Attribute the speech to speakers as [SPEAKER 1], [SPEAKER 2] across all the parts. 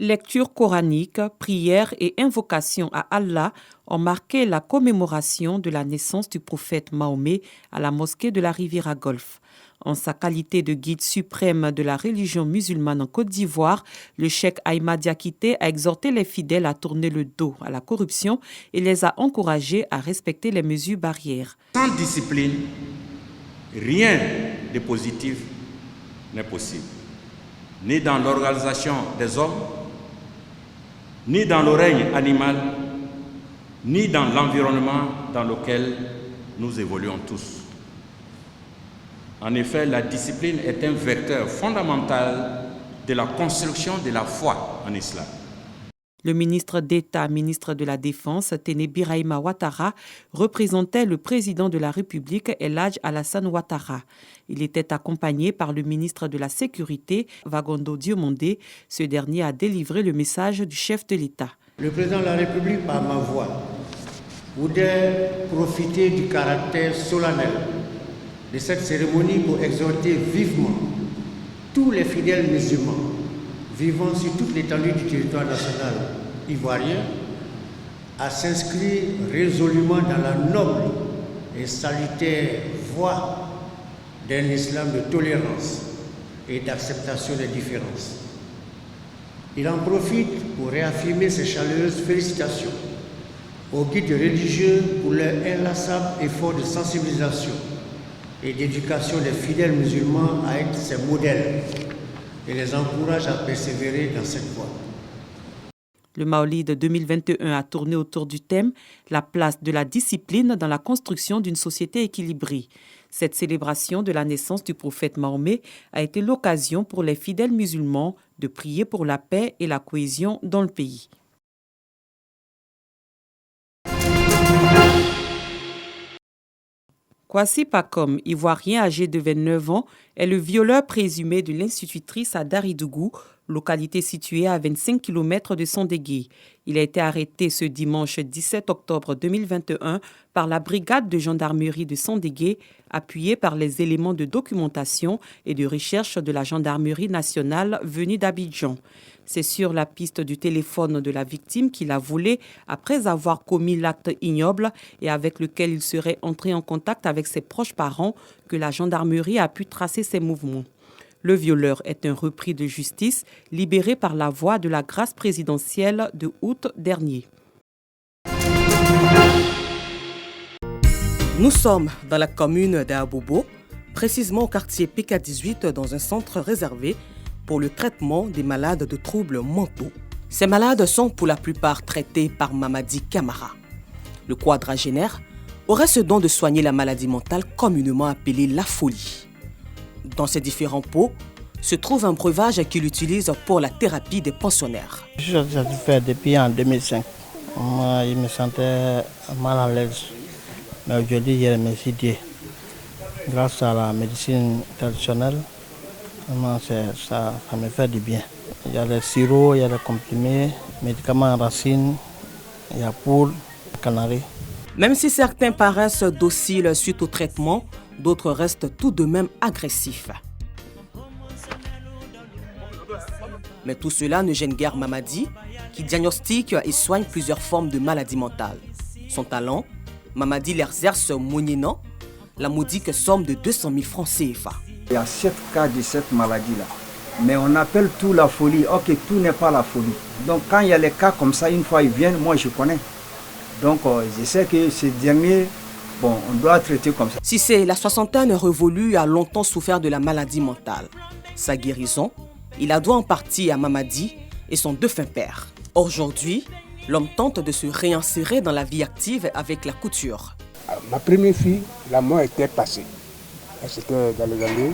[SPEAKER 1] Lecture coranique, prières et invocations à Allah ont marqué la commémoration de la naissance du prophète Mahomet à la mosquée de la Riviera Golfe. En sa qualité de guide suprême de la religion musulmane en Côte d'Ivoire, le cheikh Ahmad Diakité a exhorté les fidèles à tourner le dos à la corruption et les a encouragés à respecter les mesures barrières.
[SPEAKER 2] Sans discipline, rien de positif n'est possible, ni dans l'organisation des hommes, ni dans le règne animal, ni dans l'environnement dans lequel nous évoluons tous. En effet, la discipline est un vecteur fondamental de la construction de la foi en islam.
[SPEAKER 1] Le ministre d'État, ministre de la Défense, Téné Birahima Ouattara, représentait le président de la République, El Hadj Alassane Ouattara. Il était accompagné par le ministre de la Sécurité, Vagondo Diomondé. Ce dernier a délivré le message du chef de l'État.
[SPEAKER 3] Le président de la République, par ma voix, voudrait profiter du caractère solennel de cette cérémonie pour exhorter vivement tous les fidèles musulmans vivant sur toute l'étendue du territoire national ivoirien à s'inscrire résolument dans la noble et salutaire voie d'un islam de tolérance et d'acceptation des différences. Il en profite pour réaffirmer ses chaleureuses félicitations aux guides religieux pour leur inlassable effort de sensibilisation et d'éducation des fidèles musulmans à être ses modèles et les encourage à persévérer dans cette voie.
[SPEAKER 1] Le Maolid 2021 a tourné autour du thème « La place de la discipline dans la construction d'une société équilibrée ». Cette célébration de la naissance du prophète Mahomet a été l'occasion pour les fidèles musulmans de prier pour la paix et la cohésion dans le pays. Kwasi Pakom, ivoirien âgé de 29 ans, est le violeur présumé de l'institutrice à Daridougou, localité située à 25 km de Sondégué. Il a été arrêté ce dimanche 17 octobre 2021 par la brigade de gendarmerie de Sondégué, appuyée par les éléments de documentation et de recherche de la gendarmerie nationale venue d'Abidjan. C'est sur la piste du téléphone de la victime qu'il a volé après avoir commis l'acte ignoble et avec lequel il serait entré en contact avec ses proches parents que la gendarmerie a pu tracer ses mouvements. Le violeur est un repris de justice libéré par la voie de la grâce présidentielle de août dernier.
[SPEAKER 4] Nous sommes dans la commune d'Abobo, précisément au quartier PK18 dans un centre réservé pour le traitement des malades de troubles mentaux. Ces malades sont pour la plupart traités par Mamadi Camara. Le quadragénaire aurait ce don de soigner la maladie mentale communément appelée la folie. Dans ces différents pots se trouve un breuvage qu'il utilise pour la thérapie des pensionnaires.
[SPEAKER 5] Je suis satisfait depuis en 2005. Moi, il me sentait mal à l'aise. Mais aujourd'hui, je remercie Dieu. Grâce à la médecine traditionnelle, ça me fait du bien. Il y a les sirops, il y a les comprimés, médicaments en racines, il y a poule, canari.
[SPEAKER 4] Même si certains paraissent dociles suite au traitement, d'autres restent tout de même agressifs. Mais tout cela ne gêne guère Mamadi, qui diagnostique et soigne plusieurs formes de maladies mentales. Son talent, Mamadi l'exerce moyennant la modique somme de 200 000 francs CFA.
[SPEAKER 6] Il y a 7 cas de cette maladie-là. Mais on appelle tout la folie. Ok, tout n'est pas la folie. Donc quand il y a les cas comme ça, une fois ils viennent, moi je connais. Donc je sais que ces derniers, on doit traiter comme ça.
[SPEAKER 4] Cissé, la soixantaine révolue, a longtemps souffert de la maladie mentale. Sa guérison, il la doit en partie à Mamadi et son défunt père. Aujourd'hui, l'homme tente de se réinsérer dans la vie active avec la couture.
[SPEAKER 7] Ma première fille, la mort était passée. C'était dans les années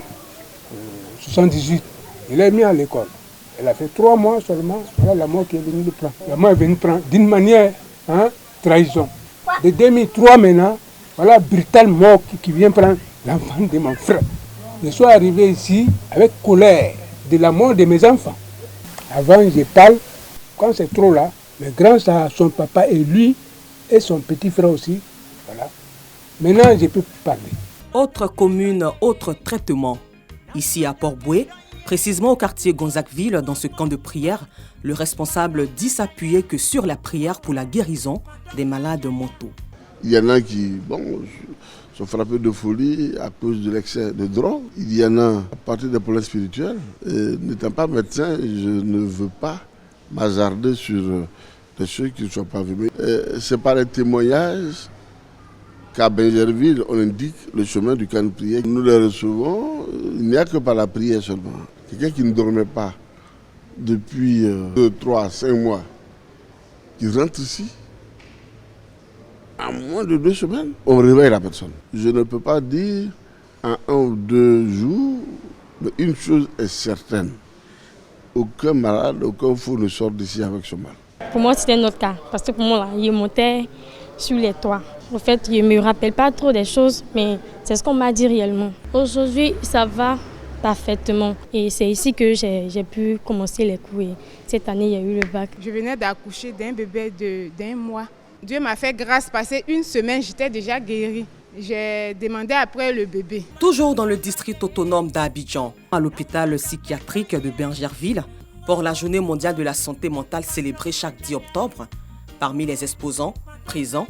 [SPEAKER 7] 78. Il est mis à l'école. Elle a fait 3 mois seulement. Voilà la mort qui est venue le prendre. La mort est venue prendre d'une manière, trahison. De 2003 maintenant, voilà brutal mort qui vient prendre l'enfant de mon frère. Je suis arrivé ici avec colère de la mort de mes enfants. Avant, je parle, quand c'est trop là, mais grâce à son papa et lui, et son petit frère aussi, voilà. Maintenant, je peux parler.
[SPEAKER 4] Autre commune, autre traitement. Ici à Port-Boué, Précisément au quartier Gonzagueville, dans ce camp de prière, le responsable dit s'appuyer que sur la prière pour la guérison des malades mentaux.
[SPEAKER 8] Il y en a qui sont frappés de folie à cause de l'excès de drogue. Il y en a à partir des problèmes spirituels. N'étant pas médecin, je ne veux pas m'hasarder sur des choses qui ne sont pas vraies. C'est par les témoignages qu'à Benjerville, on indique le chemin du camp de prière. Nous les recevons, il n'y a que par la prière seulement. Quelqu'un qui ne dormait pas depuis 2, 3, 5 mois, qui rentre ici, en moins de 2 semaines, on réveille la personne. Je ne peux pas dire en 1 ou 2 jours, mais une chose est certaine. Aucun malade, aucun fou ne sort d'ici avec ce mal.
[SPEAKER 9] Pour moi, c'était notre cas. Parce que pour moi, là, il montait sur les toits. En fait, je ne me rappelle pas trop des choses, mais c'est ce qu'on m'a dit réellement. Aujourd'hui, ça va parfaitement. Et c'est ici que j'ai pu commencer les cours. Et cette année, il y a eu le bac.
[SPEAKER 10] Je venais d'accoucher d'un bébé d'1 mois. Dieu m'a fait grâce, passé 1 semaine, j'étais déjà guérie. J'ai demandé après le bébé.
[SPEAKER 4] Toujours dans le district autonome d'Abidjan, à l'hôpital psychiatrique de Benjerville, pour la journée mondiale de la santé mentale célébrée chaque 10 octobre. Parmi les exposants présents,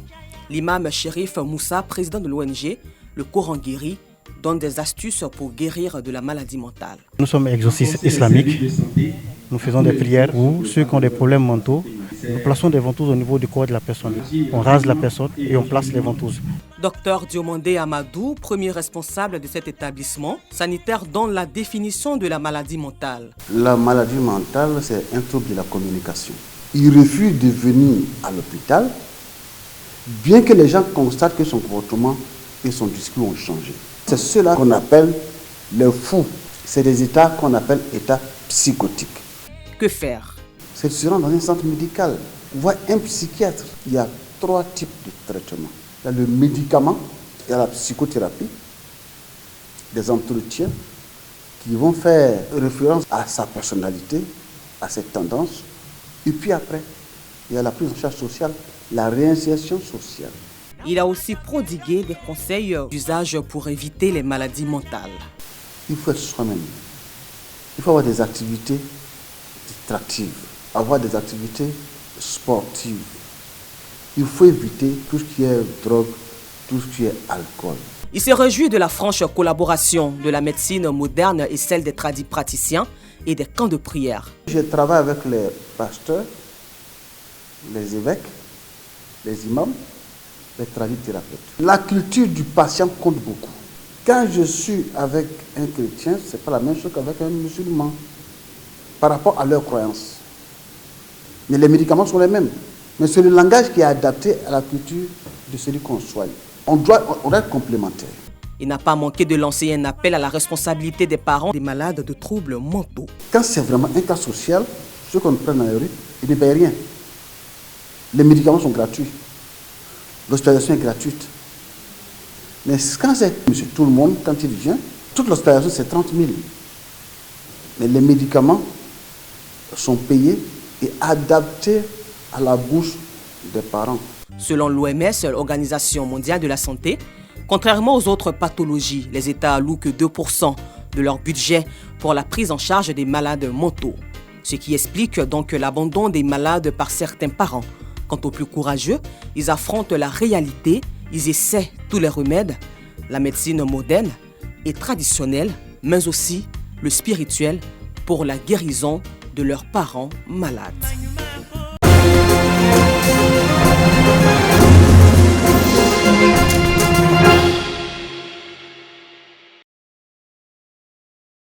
[SPEAKER 4] l'imam Chérif Moussa, président de l'ONG, le Coran guéri, donne des astuces pour guérir de la maladie mentale.
[SPEAKER 5] Nous sommes exorcistes islamiques. Nous faisons des prières pour ceux qui ont des problèmes mentaux. Nous plaçons des ventouses au niveau du corps de la personne. On rase la personne et on place les ventouses.
[SPEAKER 4] Docteur Diomandé Amadou, premier responsable de cet établissement sanitaire, donne la définition de la maladie mentale.
[SPEAKER 11] La maladie mentale, c'est un trouble de la communication. Il refuse de venir à l'hôpital, bien que les gens constatent que son comportement et son discours ont changé. C'est cela qu'on appelle les fous. C'est des états qu'on appelle états psychotiques.
[SPEAKER 4] Que faire?
[SPEAKER 11] C'est de se rendre dans un centre médical, voir un psychiatre. Il y a 3 types de traitements. Il y a le médicament, il y a la psychothérapie, des entretiens qui vont faire référence à sa personnalité, à ses tendances. Et puis après, il y a la prise en charge sociale, la réinsertion sociale.
[SPEAKER 4] Il a aussi prodigué des conseils d'usage pour éviter les maladies mentales.
[SPEAKER 11] Il faut être soi-même. Il faut avoir des activités distractives, avoir des activités sportives. Il faut éviter tout ce qui est drogue, tout ce qui est alcool.
[SPEAKER 4] Il se réjouit de la franche collaboration de la médecine moderne et celle des tradipraticiens et des camps de prière.
[SPEAKER 11] Je travaille avec les pasteurs, les évêques, les imams, les tradithérapeutes. La culture du patient compte beaucoup. Quand je suis avec un chrétien, ce n'est pas la même chose qu'avec un musulman par rapport à leurs croyances. Mais les médicaments sont les mêmes. Mais c'est le langage qui est adapté à la culture de celui qu'on soigne. On doit être complémentaires.
[SPEAKER 4] Il n'a pas manqué de lancer un appel à la responsabilité des parents des malades de troubles mentaux.
[SPEAKER 11] Quand c'est vraiment un cas social, ceux qu'on prend dans les rues, ils ne payent rien. Les médicaments sont gratuits. L'hospitalisation est gratuite. Mais quand c'est monsieur tout le monde, quand il vient, toute l'hospitalisation c'est 30 000. Mais les médicaments sont payés et adaptés à la bouche des parents.
[SPEAKER 4] Selon l'OMS, l'Organisation mondiale de la santé, contrairement aux autres pathologies, les États allouent que 2% de leur budget pour la prise en charge des malades mentaux. Ce qui explique donc l'abandon des malades par certains parents. Quant aux plus courageux, ils affrontent la réalité, ils essaient tous les remèdes, la médecine moderne et traditionnelle, mais aussi le spirituel pour la guérison de leurs parents malades.